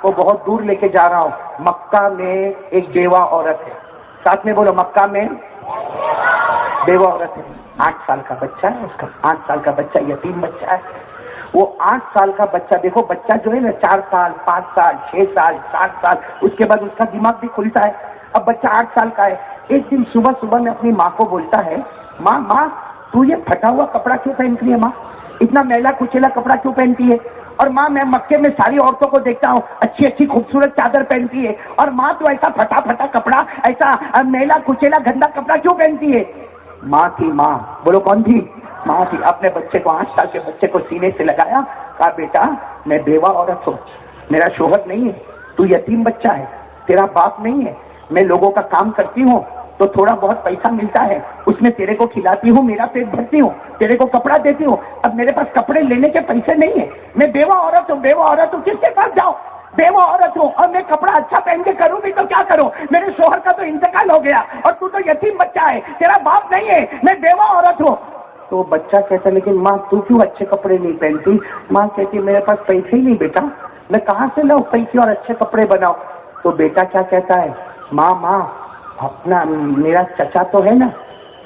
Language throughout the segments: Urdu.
وہ بہت دور لے کے جا رہا ہوں. مکہ میں ایک بیوہ عورت ہے. ساتھ میں بولو, مکہ میں بیوہ عورت ہے. 8 سال کا بچہ ہے اس کا. 8 سال کا بچہ, یتیم بچہ ہے. وہ 8 سال کا بچہ, دیکھو بچہ جو ہے نا 4 سال 5 سال 6 سال 7 سال, اس کے بعد اس کا دماغ بھی کھلتا ہے. اب بچہ 8 سال کا ہے. ایک دن صبح میں اپنی ماں کو بولتا ہے, ماں تو یہ پھٹا ہوا کپڑا کیوں پہنتی ہے؟ ماں اتنا میلا کچیلا کپڑا کیوں پہنتی ہے؟ اور ماں میں مکے میں ساری عورتوں کو دیکھتا ہوں اچھی خوبصورت چادر پہنتی ہے, اور ماں تو ایسا پھٹا کپڑا, ایسا میلا کچیلا گندا کپڑا کیوں پہنتی ہے؟ ماں تھی, ماں بولو کون تھی؟ ماں تھی. اپنے بچے کو 8 سال کے بچے کو سینے سے لگایا, کہا بیٹا میں بیوہ عورت ہوں, میرا شوہر نہیں ہے, تو یتیم بچہ ہے, تیرا باپ نہیں ہے, میں لوگوں کا کام کرتی ہوں تو تھوڑا بہت پیسہ ملتا ہے, اس میں تیرے کو کھلاتی ہوں, میرا پیٹ بھرتی ہوں, تیرے کو کپڑا دیتی ہوں. اب میرے پاس کپڑے لینے کے پیسے نہیں ہیں, میں بیوہ عورت ہوں, کس کے پاس جاؤں؟ بیوہ عورت ہوں, اور میں کپڑا اچھا پہن کے کروں بھی تو کیا کروں؟ میرے شوہر کا تو انتقال ہو گیا, اور تو یتیم بچہ ہے, تیرا باپ نہیں ہے, میں بیوہ عورت ہوں. تو بچہ کہتا لیکن ماں تو کیوں اچھے کپڑے نہیں پہنتی؟ ماں کہتی میرے پاس پیسے ہی نہیں بیٹا, میں کہاں سے لاؤں پیسے اور اچھے کپڑے بناؤ؟ تو بیٹا کیا کہتا ہے, ماں اپنا میرا چچا تو ہے نا,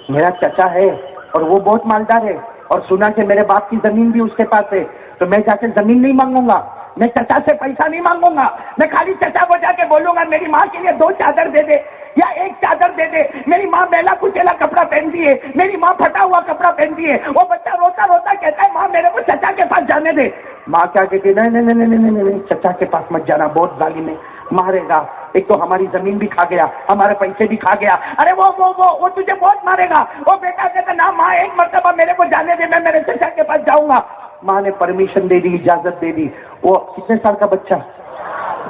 میرا چچا ہے اور وہ بہت مالدار ہے, اور سنا کہ میرے باپ کی زمین بھی اس کے پاس ہے, تو میں جا کے زمین نہیں مانگوں گا, میں چچا سے پیسہ نہیں مانگوں گا, میں خالی چچا کو جا کے بولوں گا میری ماں کے لیے 2 چادر دے دے یا 1 چادر دے دے. میری ماں میلا کچیلا کپڑا پہنتی ہے, میری ماں پھٹا ہوا کپڑا پہنتی ہے. وہ بچہ روتا روتا کہتا ہے ماں میرے کو چچا کے پاس جانے دے. ماں کیا کہتی ہے, نہیں چچا کے پاس مت جانا, بہت ظالم ہے, مارے گا, ایک تو ہماری زمین بھی کھا گیا, ہمارے پیسے بھی کھا گیا, ارے وہ تجھے بہت مارے گا. وہ بیٹا کہتا نا ماں ایک مرتبہ میرے کو جانے دے, میں میرے چچا کے پاس جاؤں گا. ماں نے پرمیشن دے دی, اجازت دے دی. وہ کتنے سال کا بچہ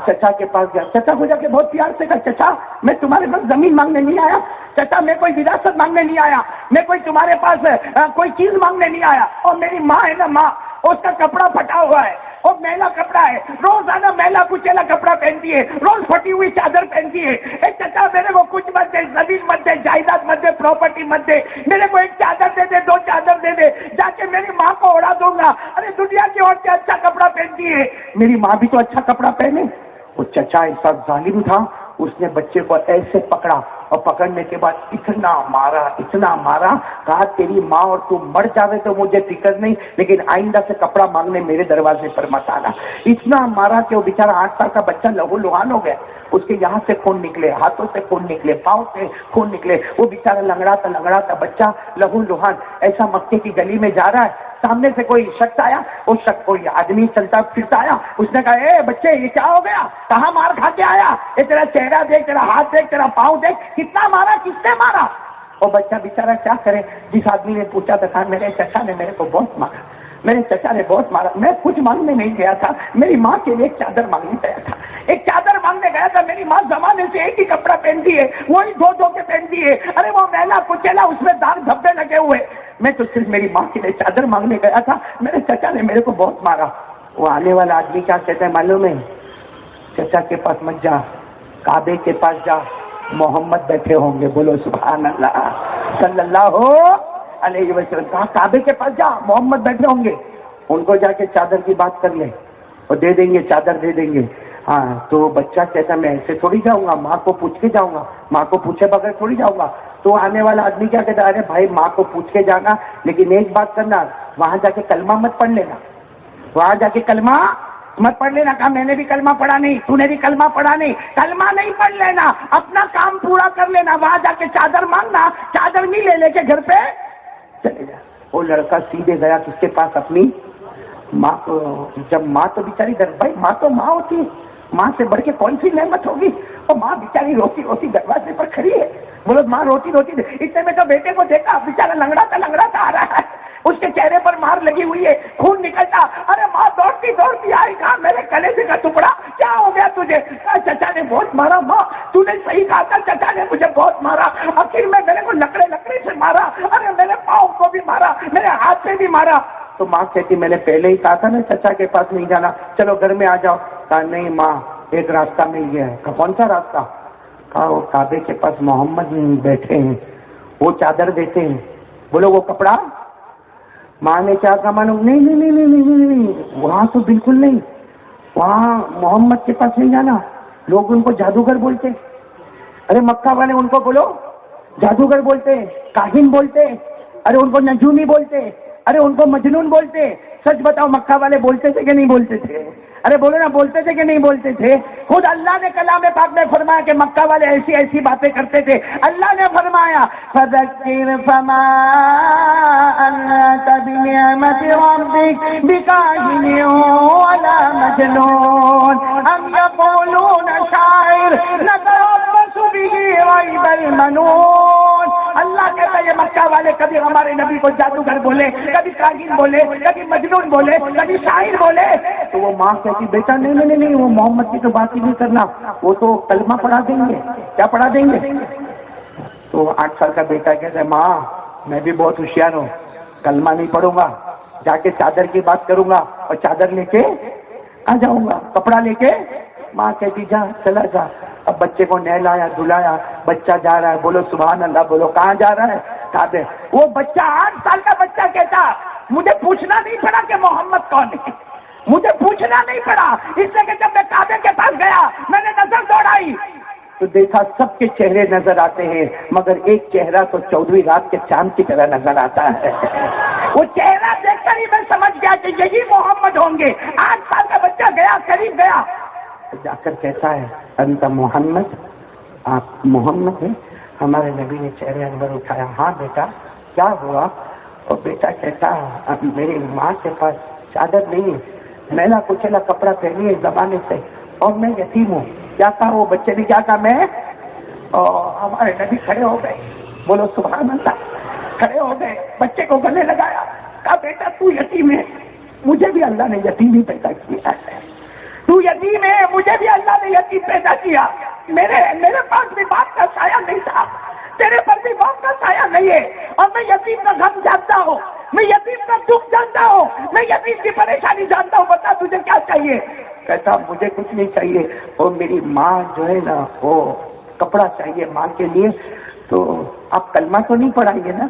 چچا کے پاس گیا. چچا کو جا کے بہت پیار سے کہا, چچا میں تمہارے پاس زمین مانگنے نہیں آیا, چچا میں کوئی وراثت مانگنے نہیں آیا, میں کوئی تمہارے پاس کوئی چیز مانگنے نہیں آیا. اور میری ماں ہے نا, ماں اس کا کپڑا پھٹا ہوا ہے, اور میلا کپڑا ہے, روزانہ میلا کچیلا کپڑا پہنتی ہے, روز پھٹی ہوئی چادر پہنتی ہے. اے چچا میرے کو کچھ مت دے, زمین مت دے, جائیداد مت دے, پراپرٹی مت دے, میرے کو 1 چادر دے دے, 2 چادر دے دے, جا کے میری ماں کو اڑا دوں گا. ارے دنیا کی عورتیں اچھا کپڑا پہنتی ہے, میری ماں بھی تو اچھا کپڑا پہنے. وہ چچا ایسا ظالم تھا, اس نے بچے کو ایسے پکڑا, اور پکڑنے کے بعد اتنا مارا, کہا تیری ماں اور تو مر جاوے تو مجھے فکر نہیں, لیکن آئندہ سے کپڑا مانگنے میرے دروازے پر مت آنا. اتنا مارا کہ وہ بیچارہ 8 سال کا بچہ لہو لہان ہو گیا. اس کے یہاں سے خون نکلے, ہاتھوں سے خون نکلے, پاؤں سے خون نکلے. وہ بیچارہ لنگڑا تھا بچہ لہو لہان, ایسا مکے کی گلی میں جا رہا ہے. سامنے سے کوئی شخص آیا, وہ شخص کوئی آدمی چلتا پھرتا آیا. اس نے کہا اے بچے یہ کیا ہو گیا, کہاں مار کھا کے آیا, یہ تیرا چہرہ دیکھ, تیرا ہاتھ دیکھ, تیرا پاؤں دیکھ, کتنا مارا, کس نے مارا؟ اور بچہ بیچارہ کیا کرے, جس آدمی نے پوچھا تھا میرے چچا نے میرے کو بہت مارا, میرے چچا نے بہت مارا. میں کچھ مانگنے نہیں گیا تھا, میری ماں کے لیے 1 چادر مانگنے گیا تھا, 1 چادر مانگنے گیا تھا. میری ماں زمانے سے ایک ہی کپڑا پہنتی ہے, وہی دھو کے پہنتی ہے. ارے وہ میلا کچیلا, اس میں داغ دھبے لگے ہوئے. میں تو صرف میری ماں کے لیے چادر مانگنے گیا تھا, میرے چچا نے میرے کو بہت مارا. وہ آنے والا آدمی کیا کہتا ہے معلوم ہے, چچا کے پاس مت جا, کعبے کے پاس جا, محمد بیٹھے ہوں گے. بولو سبحان اللہ صلی اللہ علیہ وسلم. کہا کعبے کے پاس جا, محمد بیٹھے ہوں گے, ان کو جا کے چادر کی بات کر لے, اور دے دیں گے, چادر دے دیں گے. ہاں تو بچہ کہتا میں ایسے تھوڑی جاؤں گا, ماں کو پوچھ کے جاؤں گا, ماں کو پوچھے بغیر تھوڑی جاؤں گا. تو آنے والا آدمی کیا کہتا ہے, ارے بھائی ماں کو پوچھ کے جانا, لیکن ایک بات کرنا, وہاں جا کے کلمہ مت پڑھ لینا, وہاں جا کے کلمہ مت پڑھ لینا. کہا میں نے بھی کلمہ پڑھا نہیں, تو نے بھی کلمہ پڑھا نہیں, کلمہ نہیں پڑھ لینا, اپنا کام پورا کر لینا. وہاں جا کے چادر مانگنا, چادر نہیں لے کے گھر پہ چلے جا. وہ لڑکا سیدھے گیا کس کے پاس, اپنی ماں کو. جب ماں تو بیچاری بھائی ماں تو ماں ہوتی ہے, ماں سے بڑھ کے کون سی نعمت ہوگی. اور ماں بیچاری روتی روتی دروازے پر کھڑی ہے. بولو ماں روتی روتی, اتنے میں تو بیٹے کو دیکھا, بیچارہ لنگڑا تھا آ رہا ہے, اس کے چہرے پر مار لگی ہوئی ہے, خون نکلتا. ارے ماں دوڑتی دوڑتی آئی, کہا میرے کلیجے کا ٹکڑا کیا ہو گیا تجھے؟ کہا چچا نے بہت مارا. ماں تو نے صحیح کہا تھا, چچا نے مجھے بہت مارا, آخر میں میرے کو لکڑے سے مارا, ارے میرے پاؤں کو بھی مارا, میرے ہاتھ سے بھی مارا. تو ماں کہتی میں نے پہلے ہی کہا تھا نا چچا کے پاس نہیں جانا, چلو گھر میں آ جاؤ. کہا نہیں ماں, ایک راستہ مل گیا ہے. کہا کون سا راستہ؟ کہا وہ کعبے کے پاس محمد بیٹھے ہیں, وہ چادر دیتے ہیں. بولو وہ کپڑا. ماں نے کیا کہا معلوم, نہیں وہاں تو بالکل نہیں, وہاں محمد کے پاس نہیں جانا، لوگ ان کو جادوگر بولتے. ارے مکہ والے ان کو بولو جادوگر بولتے، کاہن بولتے، ارے ان کو نجومی بولتے، ارے ان کو مجنون بولتے. سچ بتاؤ مکہ والے بولتے تھے کہ نہیں بولتے تھے؟ ارے بولو نا، بولتے تھے کہ نہیں بولتے تھے؟ خود اللہ نے کلام پاک میں فرمایا کہ مکہ والے ایسی ایسی باتیں کرتے تھے. اللہ نے فرمایا فذکر فما انت بنعمت ربک بکاہن ولا مجنون ام یقولون شاعر نتربص به ریب المنون. اللہ کہتا ہے یہ مکہ والے کبھی ہمارے نبی کو جادوگر بولے، کبھی کاہن بولے، کبھی مجنون بولے، کبھی شاعر بولے. تو وہ ماں کہتی بیٹا نہیں، وہ محمد کی تو بات ہی نہیں کرنا، وہ تو کلمہ پڑھا دیں گے. کیا پڑھا دیں گے؟ تو 8 سال کا بیٹا کہتا ہے ماں میں بھی بہت ہوشیار ہوں، کلمہ نہیں پڑھوں گا، جا کے چادر کی بات کروں گا اور چادر لے کے آ جاؤں گا، کپڑا لے کے. ماں کہتی جا چلا جا. اب بچے کو نہلایا دھلایا، بچہ جا رہا ہے، بولو سبحان اللہ، بولو کہاں جا رہا ہے؟ کعبے. وہ بچہ 8 سال کا بچہ کہتا مجھے پوچھنا نہیں پڑا کہ محمد کون ہے، مجھے پوچھنا نہیں پڑا، اس لیے کہ جب میں کعبے کے پاس گیا میں نے نظر دوڑائی تو دیکھا سب کے چہرے نظر آتے ہیں مگر ایک چہرہ تو 14ویں رات کے چاند کی طرح نظر آتا ہے. وہ چہرہ دیکھ کر ہی میں سمجھ گیا کہ یہی محمد ہوں گے. 8 سال کا بچہ گیا، قریب گیا، جا کر کہتا ہے انت محمد، آپ محمد ہیں؟ ہمارے نبی نے چہرے انور اٹھایا، ہاں بیٹا کیا ہوا؟ اور بیٹا کہتا میری ماں کے پاس چادر نہیں ہے، میلا کچلا کپڑا پہنی ہے زمانے سے، اور میں یتیم ہوں. کیا کہا وہ بچے نے؟ کیا کہا میں؟ اور ہمارے نبی کھڑے ہو گئے، بولو سبحان اللہ، کھڑے ہو گئے، بچے کو گلے لگایا، کہا بیٹا تو یتیم ہے، مجھے بھی اللہ نے یتیم ہی پیدا کیا ہے. تو یتیم ہے، مجھے بھی اللہ نے یتیم پیدا کیا. میرے پاس بھی باپ کا سایہ نہیں تھا، تیرے پر بھی باپ کا سایہ نہیں ہے، اور میں یتیم کا غم جانتا ہوں، میں یتیم کا دکھ جانتا ہوں، میں یتیم کی پریشانی جانتا ہوں. بتا تجھے کیا چاہیے؟ کہتا مجھے کچھ نہیں چاہیے، اور میری ماں جو ہے نا وہ کپڑا چاہیے ماں کے لیے. تو آپ کلمہ تو نہیں پڑھائیں گے نا؟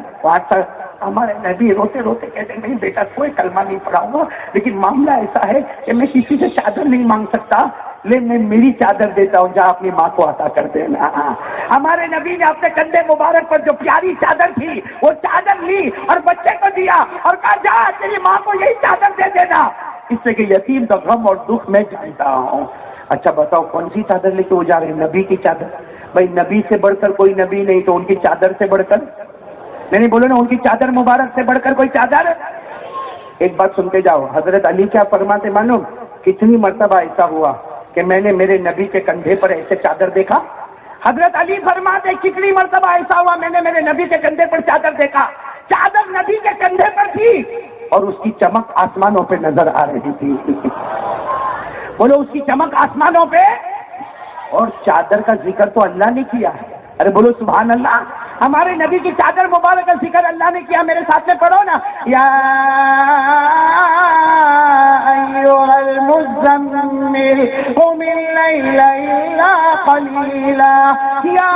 ہمارے نبی روتے روتے کہتے ہیں نہیں بیٹا کوئی کلمہ نہیں پڑھاؤں گا، لیکن معاملہ ایسا ہے کہ میں کسی سے چادر نہیں مانگ سکتا، لیکن میں میری چادر دیتا ہوں، جا اپنی ماں کو عطا کر دینا. ہمارے نبی نے اپنے کندھے مبارک پر جو پیاری چادر تھی وہ چادر لی اور بچے کو دیا اور کہا جا تیری ماں کو یہی چادر دے دینا، اس سے کہ یتیم کا غم اور دکھ میں جانتا ہوں. اچھا بتاؤ کون سی چادر لے کے وہ جا رہے ہیں؟ نبی کی چادر. بھائی نبی سے بڑھ کر کوئی نبی نہیں تو ان کی چادر سے بڑھ کر نہیں بولو نا، ان کی چادر مبارک سے بڑھ کر کوئی چادر. ایک بات سنتے جاؤ، حضرت علی کیا فرماتے معلوم؟ کتنی مرتبہ ایسا ہوا کہ میں نے میرے نبی کے کندھے پر ایسے چادر دیکھا. حضرت علی فرماتے کتنی مرتبہ ایسا ہوا میں نے میرے نبی کے کندھے پر چادر دیکھا، چادر نبی کے کندھے پر تھی اور اس کی چمک آسمانوں پہ نظر آ رہی تھی. بولو اس کی چمک آسمانوں پہ. اور چادر کا ذکر تو اللہ نے کیا ہے. ارے بولو سبحان اللہ. ہمارے نبی کی چادر مبارک کا ذکر اللہ نے کیا. میرے ساتھ میں پڑھو نا، یا ایھا المزمل قم اللیل الا قلیلا، یا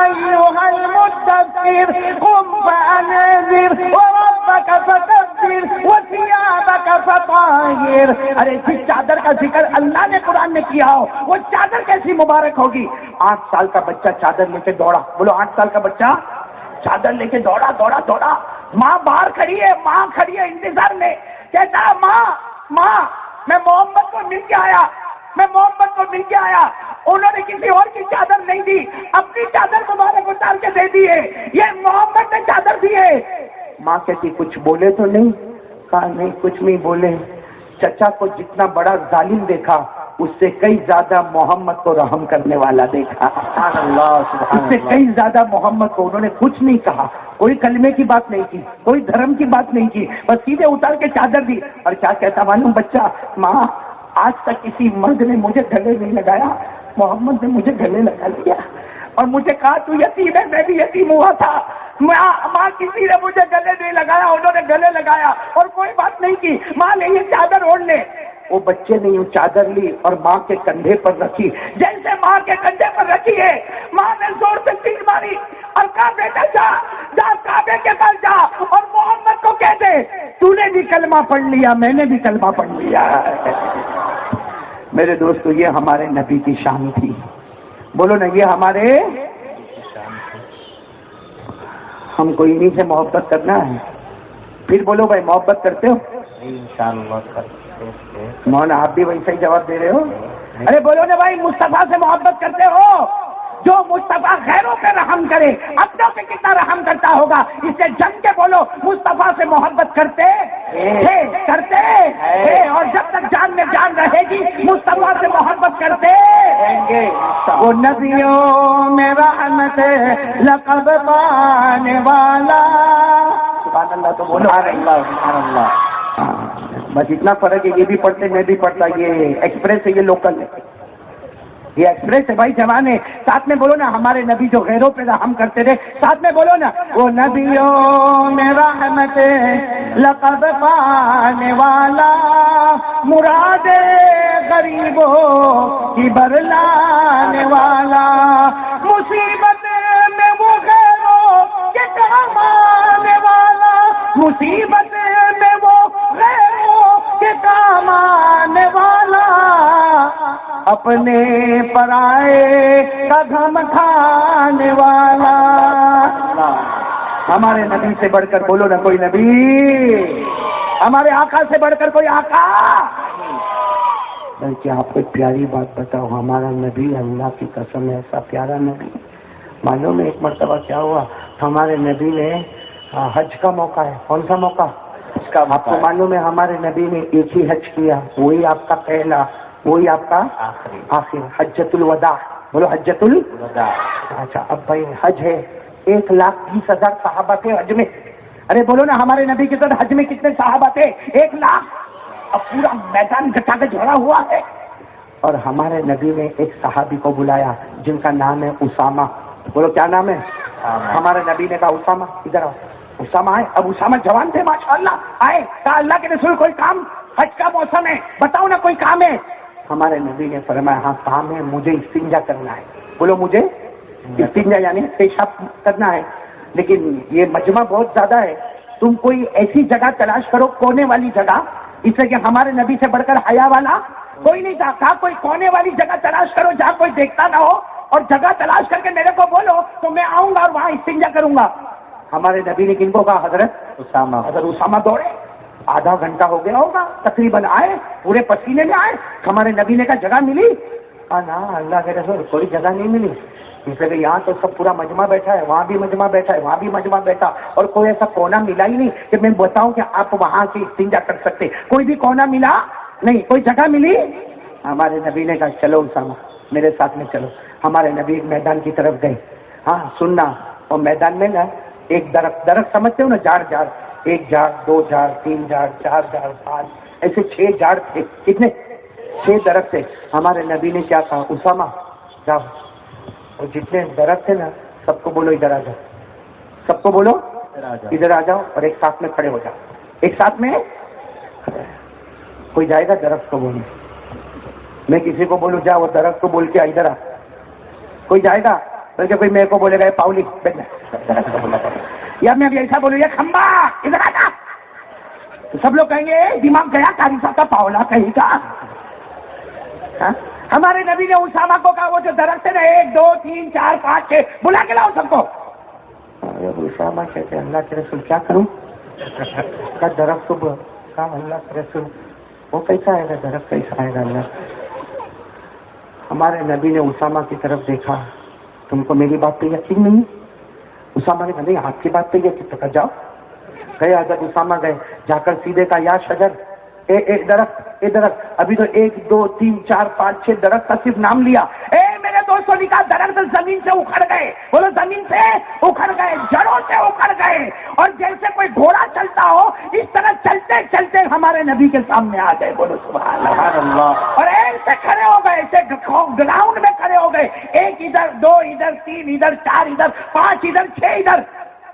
ایھا المدثر قم فانذر وربک فکبر وثیابک فطہر. ارے جس چادر کا ذکر اللہ نے قرآن میں کیا ہو وہ چادر کیسی مبارک ہوگی. 8 سال کا بچہ چادر لے کے دوڑا. بولو 8 سال کا بچہ چادر لے کے دوڑا دوڑا دوڑا. ماں باہر کھڑی ہے، ماں کھڑی ہے انتظار میں. کہتا ماں میں محمد کو مل کے آیا، میں محمد کو مل کے آیا. انہوں نے کسی اور کی چادر نہیں دی، اپنی چادر مبارک اتار کے دے دی ہے، یہ محمد نے چادر دی ہے. ماں کہتی کچھ بولے تو نہیں؟ کہا نہیں کچھ نہیں بولے. چچا کو جتنا بڑا ظالم دیکھا اس سے کئی زیادہ محمد کو رحم کرنے والا دیکھا. اس سے کئی زیادہ محمد کو. انہوں نے کچھ نہیں کہا، کوئی کلمے کی بات نہیں کی، کوئی دھرم کی بات نہیں کی، بس سیدھے اتار کے چادر دی. اور کیا کہتا معلوم بچہ؟ ماں آج تک کسی مرد نے مجھے گلے نہیں لگایا، محمد نے مجھے گلے لگا لیا اور مجھے کہا تو یتیم ہے، میں بھی یتیم ہوا تھا. ماں کسی نے مجھے گلے نہیں لگایا، انہوں نے گلے لگایا اور کوئی بات نہیں کی. ماں نے یہ چادر اوڑھ لے. وہ بچے نے یوں چادر لی اور ماں کے کندھے پر رکھی. جیسے ماں کے کندھے پر رکھی ہے, ماں نے زور سے تیر ماری اور کہا بیٹا جا کعبے کے پاس جا اور محمد کو کہہ دے تو نے بھی کلمہ پڑھ لیا, میں نے بھی کلمہ پڑھ لیا. میرے دوستو, یہ ہمارے نبی کی شان تھی. بولو نا, یہ ہمارے, ہم کو انہی سے محبت کرنا ہے. پھر بولو بھائی, محبت کرتے ہو؟ انشاءاللہ. مولانا آپ بھی ویسے ہی جواب دے رہے ہو. ارے بولو نا بھائی, مصطفیٰ سے محبت کرتے ہو؟ جو مصطفیٰ غیروں پہ رحم کرے اپنوں پہ کتنا رحم کرتا ہوگا. اس سے جم کے بولو, مصطفیٰ سے محبت کرتے ہیں, اور جب تک جان میں جان رہے گی مصطفیٰ سے محبت کرتے ہیں. وہ نبیوں میں رحمت لقب پانے والا. سبحان اللہ. تو بولو سبحان اللہ. بس اتنا فرق ہے, یہ بھی پڑھتے میں بھی پڑھتا. یہ ایکسپریس ہے, یہ لوکل ہے, یہ ایکسپریس ہے بھائی, جوان ہے. ساتھ میں بولو نا, ہمارے نبی جو غیروں پہ رحم کرتے تھے. ساتھ میں بولو نا, وہ نبیوں میں رحمت لقب پانے والا, مراد غریبوں کی برلانے والا, مصیبت میں وہ غیروں کے کام آنے والا, مصیبت میں وہ غیروں کے کام آنے والا, اپنے پرائے کا غم کھانے والا. ہمارے نبی سے بڑھ کر بولو نا کوئی نبی, ہمارے آقا سے بڑھ کر کوئی آقا. بلکہ آپ کو ایک پیاری بات بتاؤ, ہمارا نبی اللہ کی قسم ایسا پیارا نبی. معلوم ہے ایک مرتبہ کیا ہوا, ہمارے نبی نے حج کا موقع ہے. کون سا موقع؟ آپ کو معلوم ہے ہمارے نبی نے ایک ہی حج کیا, وہی آپ کا پہلا, وہی آپ کا آخر, حجۃ الوداع. بولو حجۃ الوداع. اچھا, اب بھائی حج ہے, 1,20,000 صحابہ تھے حج میں. ارے بولو نا, ہمارے نبی کے ساتھ حج میں کتنے صحابہ تھے؟ 1,00,000. اب پورا میدان گٹا کے جھڑا ہوا ہے. اور ہمارے نبی نے ایک صحابی کو بلایا جن کا نام ہے اسامہ. بولو کیا نام ہے؟ ہمارے نبی نے کہا اسامہ ادھر آؤ. اسامہ آئے. اب اسامہ جوان تھے ماشاءاللہ, آئے. کہا اللہ کے رسول کوئی کام, حج کا موسم ہے, بتاؤ نا کوئی کام ہے. ہمارے نبی نے فرمایا ہاں کام ہے, مجھے استنجا کرنا ہے. بولو مجھے استنجا یعنی پیشاب کرنا ہے. لیکن یہ مجمع بہت زیادہ ہے, تم کوئی ایسی جگہ تلاش کرو, کونے والی جگہ, اس لیے کہ ہمارے نبی سے بڑھ کر حیا والا کوئی نہیں تھا. کہا کوئی کونے والی جگہ تلاش کرو جہاں کوئی دیکھتا نہ ہو, اور جگہ تلاش کر کے میرے کو بولو تو میں آؤں گا اور وہاں استنجا کروں گا. ہمارے نبی نے کن کو کہا؟ حضرت اسامہ. حضرت اسامہ دوڑے, آدھا گھنٹہ ہو گیا ہوگا تقریباً, آئے پورے پسینے میں آئے. ہمارے نبی نے کہا جگہ ملی؟ نا اللہ کے رسول کوئی جگہ نہیں ملی. اس لیے یہاں تو سب پورا مجمع بیٹھا ہے, وہاں بھی مجمع بیٹھا ہے, وہاں بھی مجمع بیٹھا, اور کوئی ایسا کونا ملا ہی نہیں کہ میں بتاؤں کہ آپ وہاں سے استنجا کر سکتے. کوئی بھی کونا ملا نہیں, کوئی جگہ ملی. ہمارے نبی نے کہا چلو اسامہ میرے ساتھ میں چلو. ہمارے نبی ایک میدان کی طرف گئے. ہاں سننا, اور میدان میں نا ایک درخت سمجھتے ہو نا, جھاڑ, 1 جھاڑ 2 جھاڑ 3 جھاڑ 4 جھاڑ 5 ایسے 6 جھاڑ تھے. کتنے؟ 6 درخت تھے. ہمارے نبی نے کیا کہا؟ اسامہ جاؤ, اور جتنے درخت تھے نا سب کو بولو ادھر آ جاؤ, سب کو بولو ادھر آ جاؤ, اور ایک ساتھ میں کھڑے ہو جاؤ. ایک ساتھ میں کوئی جائے گا درخت کو بولنے, میں کسی کو بولوں جا وہ درخت کو بول کے ادھر آ, کوئی جائے گا؟ بلکہ کوئی میرے کو بولے گا پاؤلی درخت کو بولنا, یا میں ابھی ایسا بولوں یہ کھمبا ادھر آ جا, تو سب لوگ کہیں گے دماغ گیا قاری صاحب کا پاؤلا کہیں کا. ہمارے نبی نے اسامہ کو کہا وہ جو درخت ہے نا 1 2 3 4 5 6 بلا کے لاؤ سب کو. اسامہ کہتے اللہ کے رسول کیا کروں؟ کہا درخت کو کہا اللہ کے رسول وہ کیسا آئے گا, درخت کیسا آئے گا اللہ. ہمارے نبی نے اسامہ کی طرف دیکھا, تم کو میری بات پہ یقین نہیں؟ اسامہ نے کہا نہیں آپ کی بات پہ یقین, تو جاؤ. گئے حضرت اسامہ گئے, جا کر سیدھے کا یا شجر, ایک درخت ابھی تو 1 2 3 4 5 6 درخت کا صرف نام لیا. میرے دوستوں نے کہا درخت زمین سے اکھڑ گئے. بولو زمین سے اکھڑ گئے, جڑوں سے اکھڑ گئے, اور جیسے کوئی گھوڑا چلتا ہو اس طرح چلتے چلتے ہمارے نبی کے سامنے آ گئے. بولو سبحان اللہ. اور ایسے کھڑے ہو گئے, ایسے گراؤنڈ میں کھڑے ہو گئے, 1 ادھر 2 ادھر 3 ادھر 4 ادھر 5 ادھر 6 ادھر.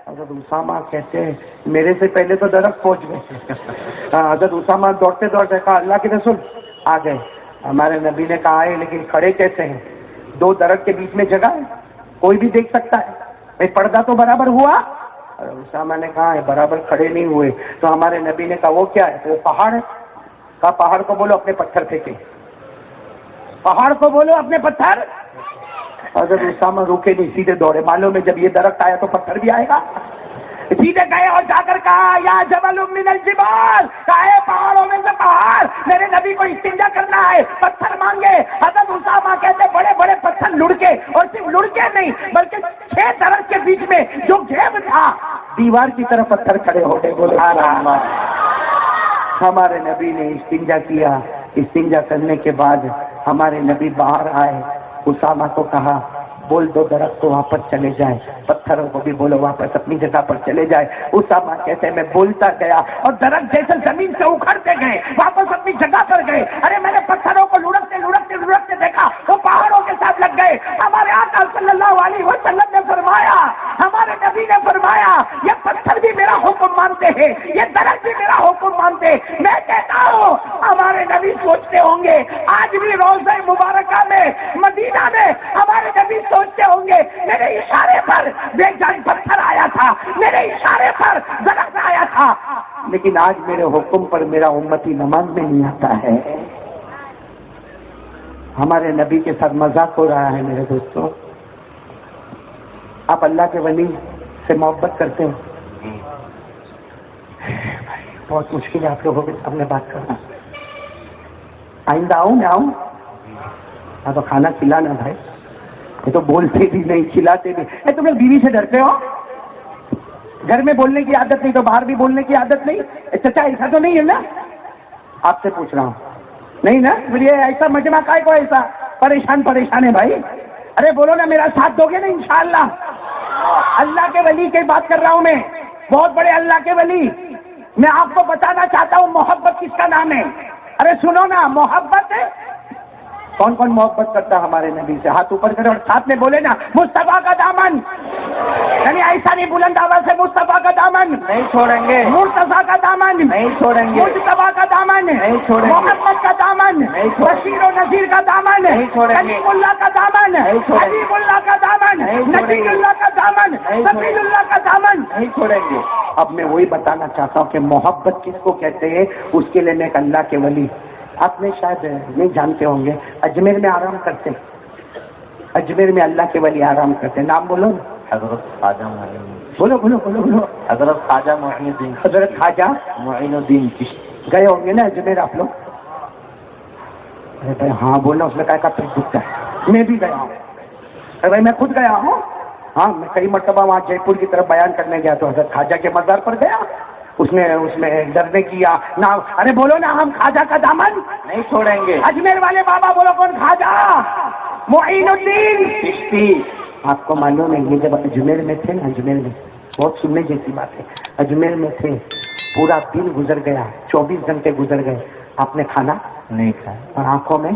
حضرت اسامہ کہتے ہیں میرے سے پہلے تو درخت پہنچ گئے. حضرت اسامہ دوڑتے دوڑتے کہا اللہ کے رسول آ گئے. ہمارے نبی نے کہا ہے لیکن کھڑے کیسے ہیں؟ 2 درخت کے بیچ میں جگہ ہے, کوئی بھی دیکھ سکتا ہے, بھائی پردہ تو برابر ہوا. اور اسامہ نے کہا ہے برابر کھڑے نہیں ہوئے. تو ہمارے نبی نے کہا وہ کیا ہے؟ تو وہ پہاڑ ہے. کہا پہاڑ کو بولو اپنے پتھر پھینکے, پہاڑ کو بولو اپنے پتھر. حضرت اسامہ روکے نہیں, سیدھے دوڑے. معلوم ہے جب یہ درخت آیا تو پتھر بھی آئے گا. سیدھے گئے اور جا کر کہا یا جبل من الجبال, کہا پہاڑوں میں سے پہاڑ, میرے نبی کو استنجا کرنا ہے, پتھر مانگے. حضرت اسامہ کہتے بڑے بڑے پتھر لڑکے, اور صرف لڑکے نہیں بلکہ 6 درخت کے بیچ میں جو گیپ تھا دیوار کی طرف پتھر کھڑے ہو گئے. بولے ہمارے نبی نے استنجا کیا. استنجا کرنے کے بعد ہمارے نبی باہر آئے. اسامہ کو کہا بول دو درخت کو واپس چلے جائے, پتھروں کو بھی بولو واپس اپنی جگہ پر چلے جائے. اسامہ کہتے میں بولتا گیا اور درخت جیسے زمین سے اکھڑتے گئے, واپس اپنی جگہ پر گئے. ارے میں نے پتھروں کو لڑکتے لڑکتے لڑکتے دیکھا, وہ پہاڑوں کے ساتھ لگ گئے. ہمارے آقا صلی اللہ علیہ وسلم نے فرمایا, ہمارے نبی نے فرمایا یہ پتھر بھی میرا حکم مانتے ہیں, یہ درخت بھی میرا حکم مانتے. میں کہتا ہوں ہمارے نبی سوچتے ہوں گے آج بھی روضہ مبارکہ میں مدینہ میں ہمارے نبی سوچتے ہوں گے میرے اشارے پر بے جان پتھر آیا تھا, میرے اشارے پر درخت آیا تھا, لیکن آج میرے حکم پر میرا امتی نماز میں نہیں آتا ہے. ہمارے نبی کے ساتھ مذاق ہو رہا ہے. میرے دوستوں, آپ اللہ کے ولی سے محبت کرتے ہو؟ بہت مشکل ہے آپ لوگوں کے سامنے بات کرنا. آئندہ آؤں میں آؤں؟ ہاں تو کھانا کھلانا بھائی. یہ تو بولتے بھی نہیں, کھلاتے بھی. تم لوگ بیوی سے ڈرتے ہو؟ گھر میں بولنے کی عادت نہیں تو باہر بھی بولنے کی عادت نہیں. چچا ایسا تو نہیں ہے نا؟ آپ سے پوچھ رہا ہوں, نہیں نا؟ یہ ایسا مجمع کا کو ایسا پریشان ہے بھائی. ارے بولو نا, میرا ساتھ دو گے نا انشاءاللہ؟ اللہ کے ولی کی بات کر رہا ہوں میں, بہت بڑے اللہ کے ولی. میں آپ کو بتانا چاہتا ہوں محبت کس کا نام ہے. ارے سنو نا, محبت کون کون محبت کرتا ہمارے نبی سے؟ ہاتھ اوپر کرے اور ساتھ میں بولے نا مصطفیٰ کا دامن. یعنی ایسا نہیں بلند آواز سے مصطفیٰ کا دامن نہیں چھوڑیں گے, مرتضیٰ کا دامن نہیں چھوڑیں گے, مصطفیٰ کا دامن نہیں چھوڑیں گے, محمد کا دامن نہیں چھوڑیں گے, بشیر و نذیر کا دامن نہیں چھوڑیں گے, حبیب اللہ کا دامن نہیں چھوڑیں گے, حبیب اللہ کا دامن نبی اللہ کا دامن سبیل اللہ کا دامن نہیں چھوڑیں گے. اب میں وہی بتانا چاہتا ہوں کہ محبت کس کو کہتے ہیں. اس کے لیے میں ایک اللہ کے ولی, آپ نے شاید نہیں جانتے ہوں گے, اجمیر میں آرام کرتے. اجمیر میں اللہ کے ولی آرام کرتے. نام بولو. حضرت خواجہ معین. بولو بولو بولو بولو. حضرت خواجہ معین الدین. حضرت خواجہ معین الدین چشتی. گئے ہوں گے نا اجمیر آپ لوگ؟ ارے بھائی ہاں بولنا, اس میں کہا پھر دکھتا ہے. میں بھی گیا ہوں. ارے بھائی میں خود گیا ہوں. ہاں میں کئی مرتبہ وہاں جے پور کی طرف بیان کرنے گیا تو حضرت خواجہ کے مزار پر گیا. اس میں ڈرنے کیا نا. ارے بولو نا, ہم خواجہ کا دامن نہیں چھوڑیں گے. اجمیر والے بابا بولو کون؟ خواجہ معین الدین چشتی. آپ کو معلوم ہے یہ جب اجمیر میں تھے نا, اجمیر میں بہت سننے جیسی بات ہے. اجمیر میں تھے, پورا دن گزر گیا, 24 گھنٹے گزر گئے, آپ نے کھانا نہیں کھایا اور آنکھوں میں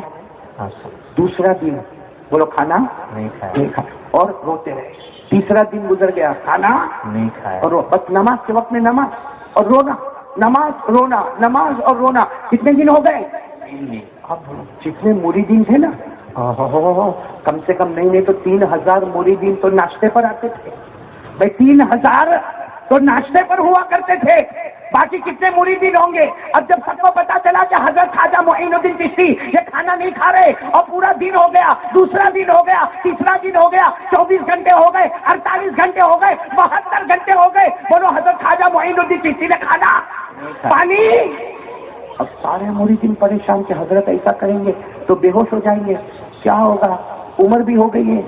دوسرا دن بولو کھانا نہیں کھایا اور روتے رہے. تیسرا دن گزر گیا, کھانا نہیں کھایا اور بس نماز کے وقت میں نماز اور رونا, نماز رونا, نماز اور رونا. کتنے دن ہو گئے؟ اب جتنے مریدین تھے نا, کم سے کم نہیں تو 3000 مریدین تو ناشتے پر آتے تھے بھائی. 3000 تو ناشتے پر ہوا کرتے تھے, باقی کتنے مریدین ہوں گے؟ اب جب سب کو پتا چلا کہ حضرت خواجہ معین الدین چشتی یہ کھانا نہیں کھا رہے اور پورا دن ہو گیا, دوسرا دن ہو گیا, تیسرا دن ہو گیا, 24 گھنٹے ہو گئے, 48 گھنٹے ہو گئے, 72 گھنٹے ہو گئے, بولو حضرت خواجہ معین الدین چشتی نے کھانا پانی. اب سارے مریدین پریشان کہ حضرت ایسا کریں گے تو بے ہوش ہو جائیں گے, کیا ہوگا؟ عمر بھی ہو گئی ہے.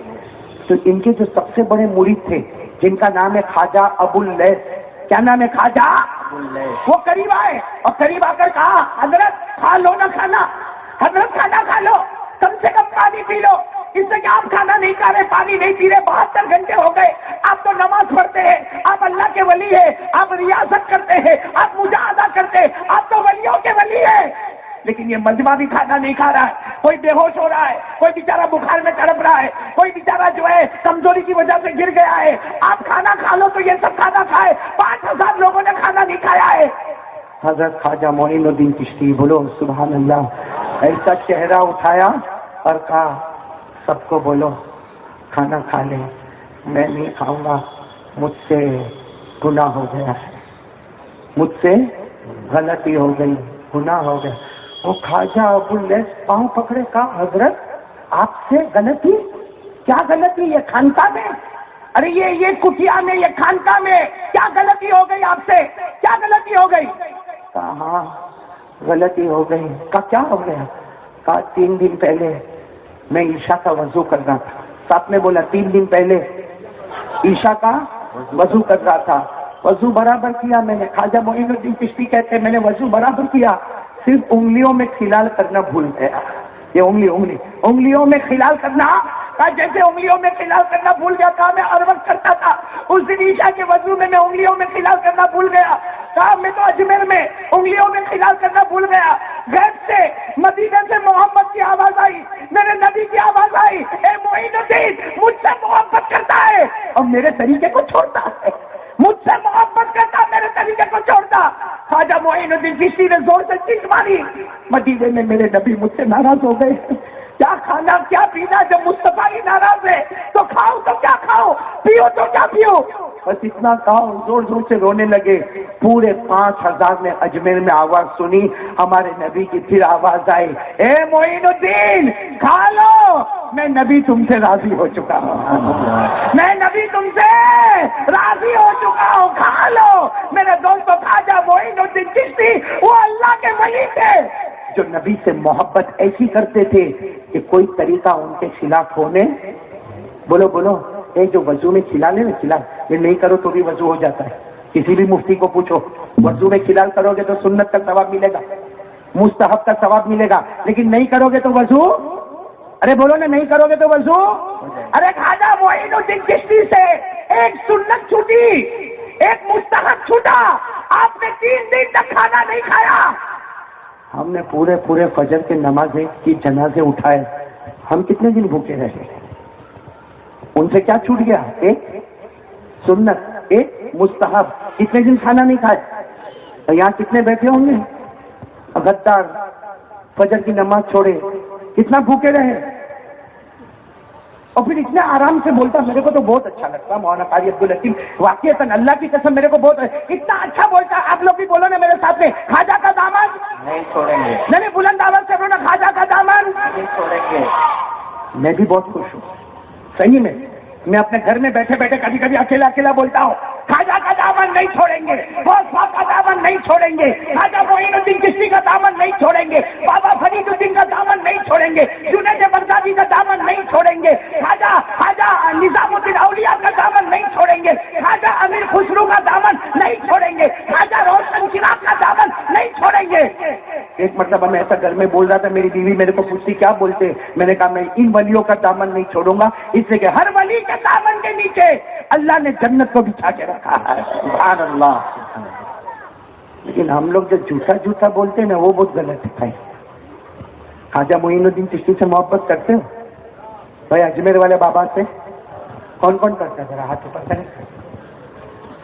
تو ان کے جو سب سے بڑے مرید تھے جن کا نام ہے خواجہ ابو اللیث. کیا نام ہے؟ خواجہ ابو اللیث. وہ قریب آئے اور قریب آ کر کہا حضرت کھا لو نا کھانا, حضرت کھانا کھا لو, کم سے کم پانی پی لو. اس سے کہ آپ کھانا نہیں کھا رہے, پانی نہیں پی رہے, 72 گھنٹے ہو گئے. آپ تو نماز پڑھتے ہیں, آپ اللہ کے ولی ہیں, آپ ریاضت کرتے ہیں, آپ مجاہدہ کرتے ہیں, آپ تو ولیوں کے ولی ہیں. لیکن یہ مجمع بھی کھانا نہیں کھا رہا ہے, کوئی بے ہوش ہو رہا ہے, کوئی بیچارہ بخار میں تڑپ رہا ہے, کوئی بیچارہ جو ہے کمزوری کی وجہ سے گر گیا ہے. آپ کھانا کھا لو تو یہ سب کھانا کھائے. 5000 لوگوں نے کھانا نہیں کھایا ہے. حضرت خواجہ معین الدین چشتی, بولو سبحان اللہ. ایسا چہرہ اٹھایا اور کہا سب کو بولو کھانا کھا لیں، میں نہیں کھاؤں گا، مجھ سے گناہ ہو گیا ہے، مجھ سے غلطی ہو گئی، گناہ ہو گیا۔ وہ خواجہ ابو اللیث پاؤں پکڑے، کہا حضرت آپ سے غلطی؟ کیا غلطی؟ یہ خانقاہ میں، ارے یہ کٹیا میں، یہ خانقاہ میں کیا غلطی ہو گئی آپ سے؟ کیا غلطی ہو گئی؟ کہا ہاں غلطی ہو گئی۔ کہا کیا ہو گیا؟ کہا 3 دن پہلے میں عشاء کا وضو کر رہا تھا۔ ساتھ میں بولا 3 دن پہلے عشاء کا وضو کر رہا تھا، وضو برابر کیا میں نے۔ خواجہ معین الدین چشتی کہتے ہیں میں نے وضو برابر کیا، صرف انگلیوں میں خلال کرنا بھول گیا۔ یہ انگلیوں میں خلال کرنا، کہا جیسے انگلیوں میں خلال کرنا بھول گیا، کہا میں ہر وقت کرتا تھا، اس دن عشاء کے وضو میں انگلیوں میں خلال کرنا بھول گیا۔ کہا میں تو اجمیر میں انگلیوں میں خلال کرنا بھول گیا۔ غیب سے مدینے سے محمد کی آواز آئی، میرے نبی کی آواز آئی، اے معین الدین مجھ سے محبت کرتا ہے اور میرے طریقے کو چھوڑتا ہے، مجھ سے محبت کرتا میرے طریقے کو چھوڑتا۔ خواجہ معین الدین چشتی نے زور سے چیخ ماری، مدینے میں میرے نبی مجھ سے ناراض ہو گئے، کیا کھانا کیا پینا، جب مصطفیٰ ہی ناراض ہے تو کھاؤ تو کیا کھاؤ، پیو تو کیا پیو۔ بس اتنا کہا، زور زور سے رونے لگے۔ پورے 5000 نے اجمیر میں آواز سنی، ہمارے نبی کی پھر آواز آئی، اے معین الدین کھا لو، میں نبی تم سے راضی ہو چکا ہوں، میں نبی تم سے راضی ہو چکا ہوں، کھا لو۔ میرے دوستو خواجہ معین الدین چشتی وہ اللہ کے ولی تھے جو نبی سے محبت ایسی کرتے تھے کہ کوئی طریقہ ان کے خلاف ہونے، بولو یہ جو وضو میں کھلالے نا، یہ نہیں کرو تو بھی وضو ہو جاتا ہے۔ کسی بھی مفتی کو پوچھو، وضو میں کھلال کرو گے تو سنت کا ثواب ملے گا، مستحب کا ثواب ملے گا، لیکن نہیں کرو گے تو وضو، ارے بولو نا نہیں کرو گے تو وضو۔ ارے خواجہ معین الدین چشتی سے ایک سنت چھوٹی، ایک مستحب چھوٹا، آپ نے 3 دن تک کھانا نہیں کھایا۔ ہم نے پورے فجر کے نمازیں کی، جنازے اٹھائے، ہم کتنے دن بھوکے رہے؟ ان سے کیا چھوٹ گیا؟ ایک سنت، ایک مستحب۔ کتنے دن کھانا نہیں کھائے؟ یہاں کتنے بیٹھے ہوں گے غدار، فجر کی نماز چھوڑے، کتنا بھوکے رہے، اور پھر اتنے آرام سے بولتا، میرے کو تو بہت اچھا لگتا مولانا قاری عبدالحکیم، واقعتاً اللہ کی قسم میرے کو بہت اتنا اچھا بولتا۔ آپ لوگ بھی بولو نا میرے ساتھ میں، خواجہ کا دامن نہیں چھوڑیں گے، نہیں بلند آواز سے بولو نا، خواجہ کا دامن نہیں چھوڑیں گے۔ میں بھی بہت خوش ہوں، صحیح میں اپنے گھر میں بیٹھے بیٹھے کبھی اکیلا بولتا ہوں، خواجہ کا دامن نہیں چھوڑیں گے، غوث پاک کا دامن نہیں چھوڑیں گے، خواجہ معین الدین چشتی کا دامن نہیں چھوڑیں گے، بابا فرید الدین کا دامن نہیں چھوڑیں گے، جنید بغدادی کا دامن نہیں چھوڑیں گے، خواجہ نظام الدین اولیاء کا دامن نہیں چھوڑیں گے، خواجہ امیر خسرو کا دامن نہیں چھوڑیں گے، خواجہ روشن چراغ کا دامن نہیں چھوڑیں گے۔ ایک مرتبہ میں ایسا گھر میں بول رہا تھا، میری بیوی میرے کو پوچھتی کیا بولتے، میں نے کہا میں ان ولیوں کا دامن نہیں چھوڑوں گا، اس لیے کہ ہر ولی کے دامن کے نیچے اللہ نے جنت کو بچھا کے رکھا ہے، سبحان اللہ۔ لیکن ہم لوگ جو جھوٹا بولتے ہیں نا، وہ بہت غلط ہے بھائی۔ خواجہ معین الدین چشتی سے محبت کرتے ہو بھائی؟ اجمیر والے بابا سے کون کرتا ہے؟ ذرا ہاتھ اوپر کریں۔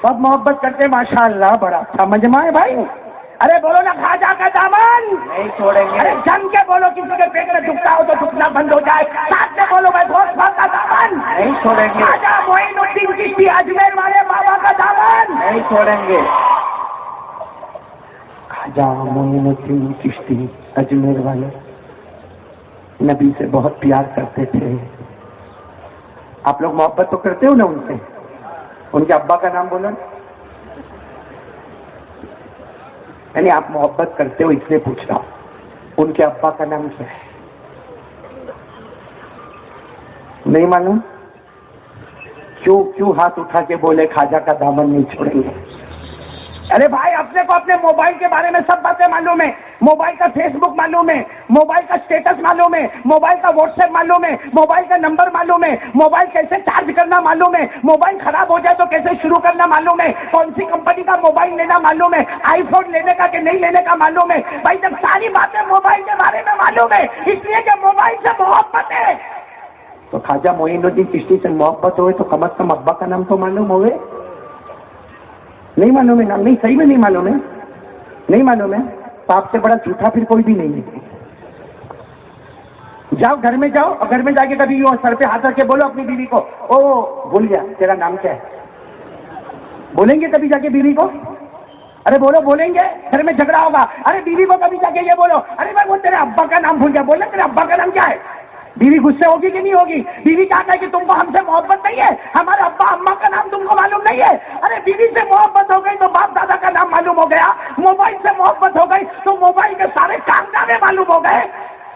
سب محبت کرتے ہیں ماشاء اللہ، بڑا اچھا مجمع ہے بھائی۔ ارے بولو نا خواجہ کا دامن نہیں چھوڑیں گے، ارے جم کے بولو، کسی کے پیٹ میں دکھتا ہو تو دکھنا بند ہو جائے، ساتھ میں بولو بھائی، غوث پاک کا دامن نہیں چھوڑیں گے، خواجہ معین الدین چشتی اجمیر والے بابا کا دامن نہیں چھوڑیں گے۔ خواجہ معین الدین چشتی اجمیر والے نبی سے بہت پیار کرتے تھے۔ آپ لوگ محبت تو کرتے ہو نا ان سے؟ ان کے ابا کا نام بولو، یعنی آپ محبت کرتے ہو اس لیے پوچھ رہا ہوں، ان کے ابا کا نام کیا ہے؟ نہیں معلوم؟ کیوں ہاتھ اٹھا کے بولے خواجہ کا دامن نہیں چھوڑیں گے؟ ارے بھائی اپنے کو اپنے موبائل کے بارے میں سب باتیں معلوم ہے، موبائل کا فیس بک معلوم ہے، موبائل کا اسٹیٹس معلوم ہے، موبائل کا واٹس ایپ معلوم ہے، موبائل کا نمبر معلوم ہے، موبائل کیسے چارج کرنا معلوم ہے، موبائل خراب ہو جائے تو کیسے شروع کرنا معلوم ہے، کون سی کمپنی کا موبائل لینا معلوم ہے، آئی فون لینے کا کہ نہیں لینے کا معلوم ہے۔ بھائی جب ساری باتیں موبائل کے بارے میں معلوم ہے، اس لیے کہ موبائل سے محبت ہے، تو خواجہ معین الدین چشتی سے محبت ہوئے تو کم از کم ابا کا نام تو معلوم ہوئے۔ نہیں معلوم ہے نام؟ نہیں، صحیح میں نہیں معلوم ہے، نہیں معلوم ہے تو آپ سے بڑا جھوٹا پھر کوئی بھی نہیں ہے۔ جاؤ گھر میں جاؤ اور گھر میں جا کے کبھی یوں سر پہ ہاتھ رکھ کے بولو اپنی بیوی کو، او بھول گیا تیرا نام کیا ہے؟ بولیں گے کبھی جا کے بیوی کو؟ ارے بولو، بولیں گے؟ گھر میں جھگڑا ہوگا، ارے بیوی کو کبھی جا کے یہ بولو، ارے میں وہ تیرے ابا کا نام بھول گیا، بولنا تیرے ابا کا نام کیا ہے؟ بیوی غصے ہوگی کہ نہیں ہوگی؟ بیوی کہتا ہے کہ تم کو ہم سے محبت نہیں ہے، ہمارے ابا اما کا نام تم کو معلوم نہیں ہے؟ ارے بیوی سے محبت ہو گئی تو باپ دادا کا نام معلوم ہو گیا، موبائل سے محبت ہو گئی تو موبائل کے سارے کارنامے معلوم ہو گئے۔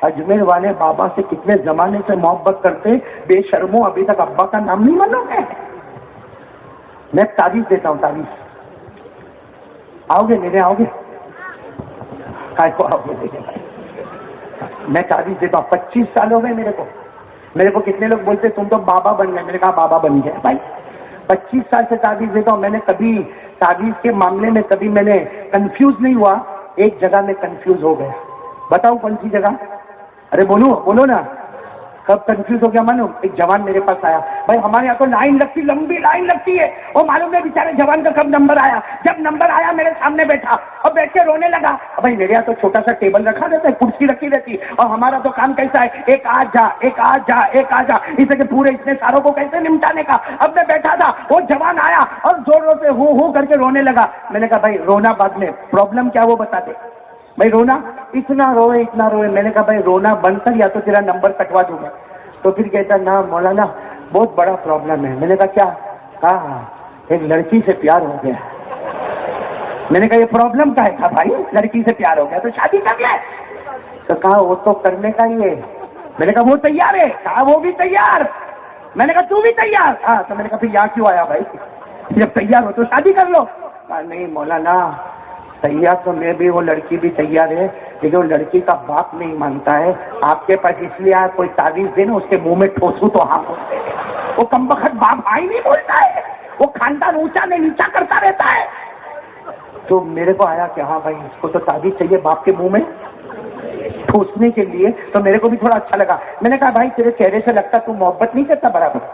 اجمیر والے بابا سے کتنے زمانے سے محبت کرتے، بے شرموں ابھی تک ابا کا نام نہیں معلوم ہے۔ میں تعریف دیتا ہوں، تعریف آؤ گے لینے؟ آؤ گے؟ آؤ گے لینے؟ میں تعریف دیتا ہوں، 25 سال ہو گئے میرے کو کتنے لوگ بولتے تم تو بابا بن گئے، میں نے کہا بابا بن گیا بھائی، 25 سال سے تعریف دیتا ہوں۔ میں نے کبھی تعریف کے معاملے میں کبھی میں نے کنفیوز نہیں ہوا، ایک جگہ میں کنفیوز ہو گیا، بتاؤں کون سی جگہ؟ ارے بولو نا، کب کنفیوز ہو گیا معلوم؟ ایک جوان میرے پاس آیا، بھائی ہمارے یہاں تو لائن لگتی، لمبی لائن لگتی ہے، وہ معلوم ہے بیچارے جوان کا کب نمبر آیا، جب نمبر آیا میرے سامنے بیٹھا اور بیٹھ کے رونے لگا۔ بھائی میرے یہاں تو چھوٹا سا ٹیبل رکھا رہتا ہے، کرسی رکھی رہتی، اور ہمارا تو کام کیسا ہے، ایک آ جا ایک آ جا ایک آ جا، اسے کہ پورے اتنے ساروں کو کیسے نمٹانے کا۔ اب میں بیٹھا تھا، وہ جوان آیا اور زوروں سے ہو کر کے رونے لگا۔ میں نے کہا بھائی رونا بعد میں، پرابلم کیا وہ بتا دے۔ بھائی رونا، اتنا روئے۔ میں نے کہا بھائی رونا بند کر یا تو تیرا نمبر کٹوا دوں گا۔ تو پھر کہتا نا مولانا بہت بڑا پرابلم ہے۔ میں نے کہا کیا؟ کہا ایک لڑکی سے پیار ہو گیا۔ میں نے کہا یہ پرابلم کا ہے؟ کہا بھائی لڑکی سے پیار ہو گیا تو شادی کر لے۔ تو کہا وہ تو کرنے کا ہی ہے۔ میں نے کہا وہ تیار ہے؟ کہا وہ بھی تیار۔ میں نے کہا تو بھی تیار؟ ہاں۔ تو میں نے کہا پھر یہاں کیوں آیا بھائی؟ جب تیار ہو تو شادی کر لو۔ کہا نہیں مولانا تیار تو میں بھی، وہ لڑکی بھی تیار ہے، لیکن وہ لڑکی کا باپ نہیں مانتا ہے۔ آپ کے پاس اس لیے کوئی تعویذ دے نا، اس کے منہ میں ٹھوسوں تو ہاں بولتے ہیں۔ وہ کمبخت باپ بھائی نہیں بولتا ہے، وہ خاندان اونچا نہیں نیچا کرتا رہتا ہے۔ تو میرے کو آیا کہ ہاں بھائی اس کو تو تعویذ چاہیے باپ کے منہ میں ٹھوسنے کے لیے، تو میرے کو بھی تھوڑا اچھا لگا۔ میں نے کہا بھائی تیرے چہرے سے لگتا تو محبت نہیں کرتا برابر،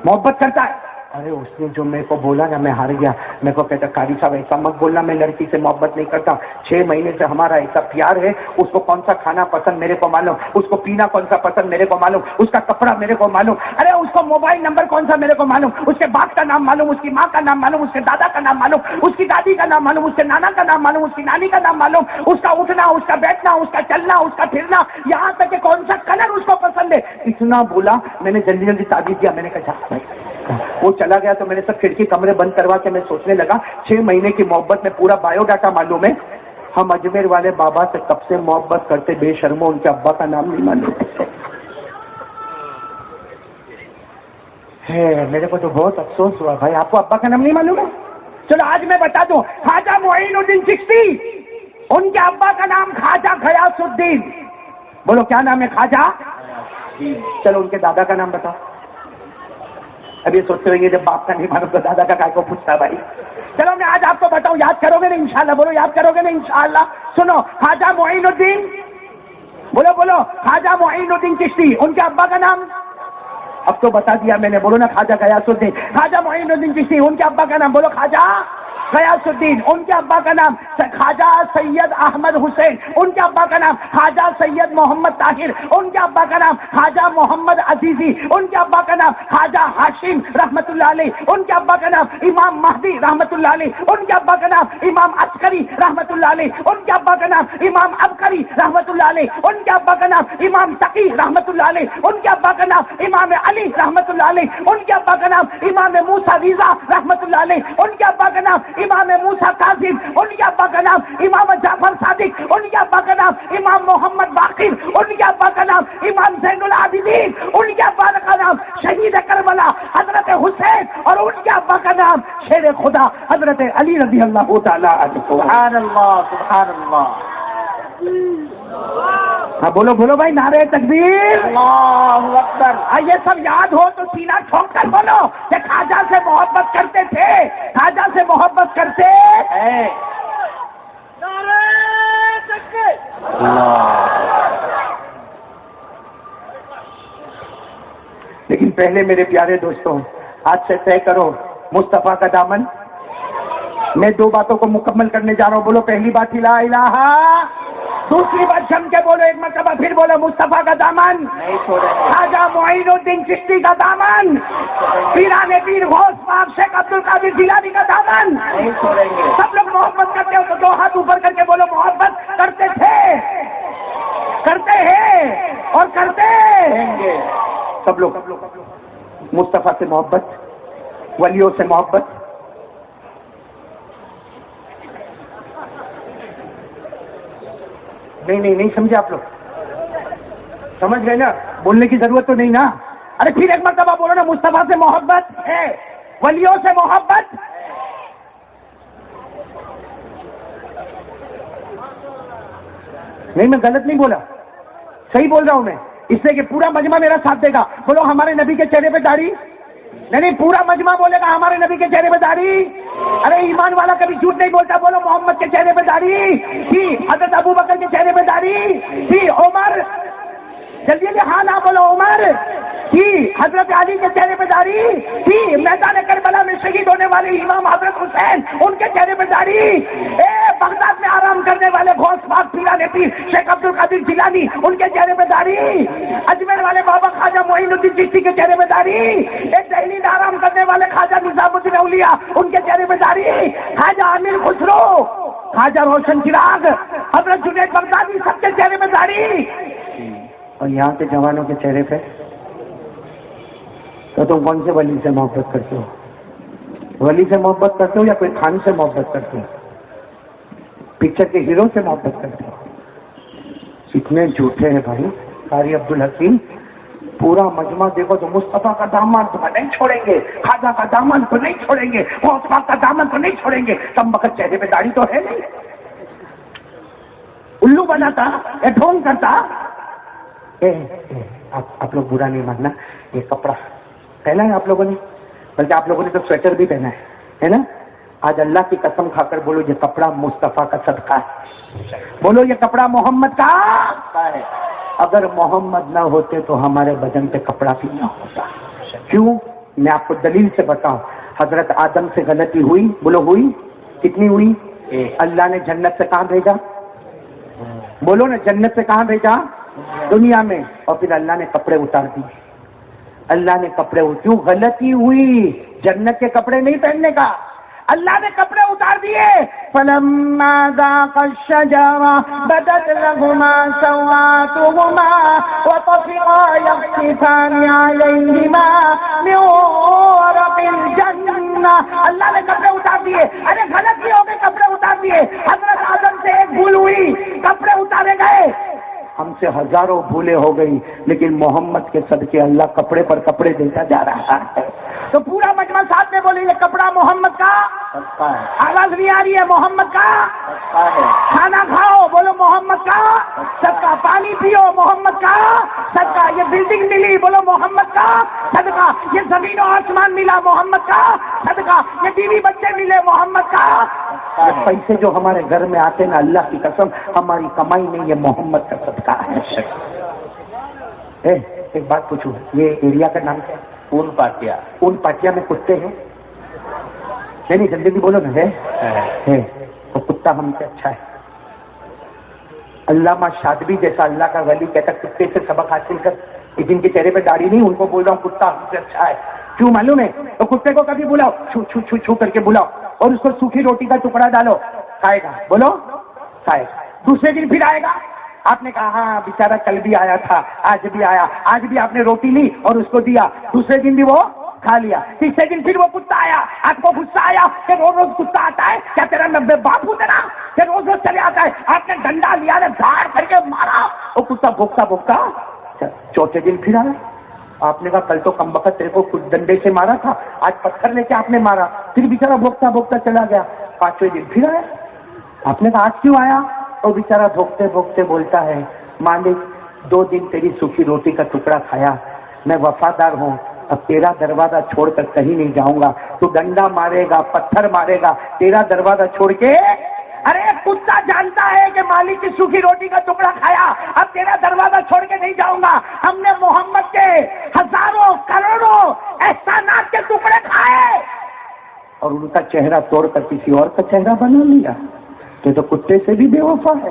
محبت کرتا ہے۔ ارے اس نے جو میرے کو بولا نا میں ہار گیا۔ میرے کو کہتا قاری صاحب ایسا مت بولنا، میں لڑکی سے محبت نہیں کرتا، 6 مہینے سے ہمارا ایسا پیار ہے، اس کو کون سا کھانا پسند میرے کو معلوم، اس کو پینا کون سا پسند میرے کو معلوم، اس کا کپڑا میرے کو معلوم، ارے اس کو موبائل نمبر کون سا میرے کو معلوم، اس کے باپ کا نام معلوم، اس کی ماں کا نام معلوم، اس کے دادا کا نام معلوم، اس کی دادی کا نام معلوم، اس کے نانا کا نام معلوم، اس کی نانی کا نام معلوم، اس کا اٹھنا، اس کا بیٹھنا، اس کا چلنا، اس کا پھرنا، یہاں تک کہ کون سا کلر اس کو پسند ہے۔ اتنا بولا میں نے، جلدی جلدی تعویذ دیا۔ میں نے کہا وہ چلا گیا تو میں نے سب کھڑکی کمرے بند کروا کے میں سوچنے لگا 6 مہینے کی محبت میں پورا بایو ڈاٹا معلوم ہے۔ ہم اجمیر والے بابا سے کب سے محبت کرتے، بے شرمو ان کے ابا کا نام نہیں معلوم ہے۔ میرے کو تو بہت افسوس ہوا بھائی، آپ کو ابا کا نام نہیں معلوم ہے؟ چلو آج میں بتا دوں، خواجہ معین الدین چشتی، ان کے ابا کا نام خواجہ غیاث الدین۔ بولو کیا نام ہے؟ خواجہ۔ چلو ان کے دادا کا نام بتاؤ۔ اب یہ سوچتے رہیے جب باپ کا نہیں معلوم تو دادا کا کائے کو پوچھتا بھائی۔ چلو میں آج آپ کو بتاؤں، یاد کرو گے نا انشاءاللہ؟ بولو یاد کرو گے نا انشاءاللہ؟ سنو، خواجہ معین الدین، بولو خواجہ معین الدین چشتی، ان کے ابا کا نام اب تو بتا دیا میں نے، بولو نا خواجہ غیاث الدین۔ خواجہ معین الدین چشتی، ان کے ابا کا نام بولو خواجہ غیاث الدین، ان کے ابا کا نام خواجہ سید احمد حسین، ان کے ابا کا نام خواجہ سید محمد طاہر، ان کے ابا کا نام خواجہ محمد عزیزی، ان کے ابا کا نام خواجہ ہاشم رحمت اللہ علیہ، ان کے ابا کا نام امام مہدی رحمت اللہ علیہ، ان کے ابا کا نام امام عسکری رحمت اللہ علیہ، ان کے ابا کا نام امام عبقری رحمت اللہ علیہ، ان کے ابا کا نام امام تقی رحمت اللہ علیہ، ان کے ابا کا نام امام علی رحمت اللہ علیہ، ان کے ابا کا نام امام موسیٰ رضا رحمت اللہ علیہ، ان کے ابا کا نام امام موسیٰ کاظم، ان کے ابا کا نام امام جعفر صادق، ان کے ابا کا نام امام محمد باقر، ان کے ابا کا نام امام زین العابدین، ان کے ابا کا نام شہید کربلا حضرت حسین، اور ان کے ابا کا نام شیر خدا حضرت علی رضی اللہ تعالیٰ عنہ۔ سبحان اللہ، سبحان اللہ۔ ہاں بولو بھائی، نعرہ تکبیر، اللہ اکبر۔ یہ سب یاد ہو تو سینہ ٹھوک کر بولو کہ خواجہ سے محبت کرتے تھے، خواجہ سے محبت کرتے ہیں۔ نعرہ تکبیر، لیکن پہلے میرے پیارے دوستوں آج سے طے کرو مصطفیٰ کا دامن۔ میں 2 باتوں کو مکمل کرنے جا رہا ہوں، بولو پہلی بات لا الہ دوسری بار جم کے بولو، ایک مرتبہ پھر بولو، مصطفیٰ کا دامن نہیں چھوڑیں گے، خواجہ معین الدین چشتی کا دامن، پیران پیر غوث پاک شیخ عبد القادر جیلانی کا دامن نہیں چھوڑیں گے، سب لوگ محبت کرتے ہو تو دو ہاتھ اوپر کر کے بولو، محبت کرتے تھے، کرتے ہیں اور کرتے رہیں گے۔ سب لوگ مصطفیٰ سے محبت، ولیوں سے محبت۔ نہیں سمجھے آپ لوگ؟ سمجھ گئے نا؟ بولنے کی ضرورت تو نہیں نا؟ ارے پھر ایک مرتبہ بولو نا، مصطفیٰ سے محبت ہے، ولیوں سے محبت۔ نہیں میں غلط نہیں بولا، صحیح بول رہا ہوں میں، اس لیے کہ پورا مجمع میرا ساتھ دے گا۔ بولو ہمارے نبی کے چہرے پہ داڑھی، نہیں پورا مجمع بولے گا ہمارے نبی کے چہرے پہ داڑھی۔ ارے ایمان والا کبھی جھوٹ نہیں بولتا، بولو محمد کے چہرے پہ داڑھی تھی، حضرت ابو بکر کے چہرے پہ داڑھی تھی، عمر، جلدی جلدی ہاں نہ بولو، عمر تھی، حضرت علی کے چہرے پہ داڑھی تھی، میدان کربلا میں شہید ہونے والے امام حضرت حسین ان کے چہرے پہ داڑھی، بغداد میں آرام کرنے والے غوث پاک پیران پیر شیخ عبد القادر جیلانی ان کے چہرے پہ داڑھی، اجمیر والے بابا خواجہ معین الدین چشتی کے چہرے پہ داڑھی، ایک دہلی میں آرام کرنے والے خواجہ نظام الدین اولیاء ان کے چہرے پہ داڑھی، خواجہ امیر خسرو، خواجہ روشن چراغ، حضرت جنید بغدادی سب کے چہرے پہ داڑھی، اور یہاں کے جوانوں کے چہرے پہ تو تم کون سے ولی سے محبت کرتے ہو؟ ولی سے محبت کرتے ہو یا کوئی خان سے محبت کرتے ہو؟ پکچر کے ہیرو سے محبت کرتے ہو؟ اتنے جھوٹے ہیں بھائی۔ قاری عبدالحکیم پورا مجمع دیکھو تو مصطفیٰ کا دامن تو نہیں چھوڑیں گے، خواجہ کا دامن تو نہیں چھوڑیں گے، غوث پاک کا دامن تو نہیں چھوڑیں گے، کم وقت چہرے پہ داڑھی تو ہے نہیں، الو بناتا یا ڈھونگ کرتا۔ آپ لوگ برا نہیں ماننا، یہ کپڑا پہنا ہے آپ لوگوں نے، بلکہ آپ لوگوں نے تو سویٹر بھی پہنا ہے نا؟ آج اللہ کی قسم کھا کر بولو یہ کپڑا مصطفیٰ کا صدقہ ہے، بولو یہ کپڑا محمد کا ہے۔ اگر محمد نہ ہوتے تو ہمارے بدن پہ کپڑا بھی نہ ہوتا۔ کیوں؟ میں آپ کو دلیل سے بتاؤں۔ حضرت آدم سے غلطی ہوئی، بولو ہوئی، کتنی ہوئی؟ اللہ نے جنت سے کہاں بھیجا؟ بولو نا، جنت سے کہاں بھیجا؟ دنیا میں، اور پھر اللہ نے کپڑے اتار دیے، اللہ نے کپڑے، کیوں؟ غلطی ہوئی، جنت کے کپڑے نہیں پہننے کا، اللہ نے کپڑے اتار دیے۔ فلما ذاقا الشجرة بدت لهما سوآتهما وطفقا يخصفان عليهما من ورق الجنة، اللہ نے کپڑے اتار دیے۔ ارے غلطی ہو گئی، کپڑے اتار دیے۔ حضرت آدم سے ایک بھول ہوئی، کپڑے اتارے گئے۔ ہم سے ہزاروں بھولے ہو گئی، لیکن محمد کے صدقے اللہ کپڑے پر کپڑے دیتا جا رہا ہے۔ تو پورا مجمع ساتھ میں بولے یہ کپڑا محمد کا صدقہ ہے، آواز نہیں آ رہی ہے؟ محمد کا صدقہ ہے، کھانا کھاؤ، بولو محمد کا صدقہ، پانی پیو محمد کا صدقہ، یہ بلڈنگ ملی بولو محمد کا صدقہ، یہ زمین و آسمان ملا محمد کا صدقہ، یہ بیوی بچے ملے محمد کا۔ یہ پیسے جو ہمارے گھر میں آتے نا، اللہ کی قسم ہماری کمائی نہیں، یہ محمد کا صدقہ ہے۔ ایک بات پوچھوں، یہ ایریا کا نام کیا ہے؟ پون پاٹیا، ان پاٹیا میں کتے ہیں؟ نہیں جلدی بھی بولو نا، ہے تو کتا ہم سے اچھا ہے۔ علامہ شادبی جیسا اللہ کا ولی کہتا کتے سے سبق حاصل کر، جن کے چہرے پہ داڑھی نہیں ان کو بول رہا ہوں کتا ہم سے اچھا ہے۔ کیوں معلوم ہے؟ تو کتے کو کبھی بلاؤ، چھو چھو چھو چھو کر کے بلاؤ، اور اس کو سوکھی روٹی کا ٹکڑا ڈالو، کھائے گا، بولو کھائے گا۔ دوسرے دن پھر آئے گا، آپ نے کہا ہاں بیچارہ کل بھی آیا تھا، آج بھی آیا، آج بھی آپ نے روٹی لی اور اس کو دیا، دوسرے دن بھی وہ کھا لیا، تیسرے دن پھر وہ کتا آیا، آپ کو غصہ آیا کہ روز روز کتا آتا ہے کیا تیرا 90 باپ ہو تیرا کہ روز روز چلے آتا ہے، آپ نے ڈنڈا لیا نے دھاڑ کر کے مارا، وہ کتا بھوکتا بھوکتا چوتھے دن پھر آیا، آپ نے کہا کل تو کم وقت تیرے کو کچھ ڈنڈے سے مارا تھا، آج پتھر لے کے آپ نے مارا، پھر بیچارہ بھوکتا بھوکتا چلا گیا، پانچویں دن پھر آیا، آپ نے کہا آج کیوں آیا؟ اور بیچارہ بھوکتے بھوکتے بولتا ہے مالک 2 دن تیری سوکھی روٹی کا ٹکڑا کھایا، میں وفادار ہوں، اب تیرا دروازہ چھوڑ کر کہیں نہیں جاؤں گا، تو ڈنڈا مارے گا، پتھر مارے گا، تیرا دروازہ چھوڑ کے۔ ارے کتا جانتا ہے کہ مالک کی سوکھی روٹی کا ٹکڑا کھایا، اب تیرا دروازہ چھوڑ کے نہیں جاؤں گا، ہم نے محمد کے ہزاروں کروڑوں احسانات کے ٹکڑے کھائے اور ان کا چہرہ توڑ کر کسی اور کا چہرہ بنا لیا، تو کتے سے بھی بے وفا ہے۔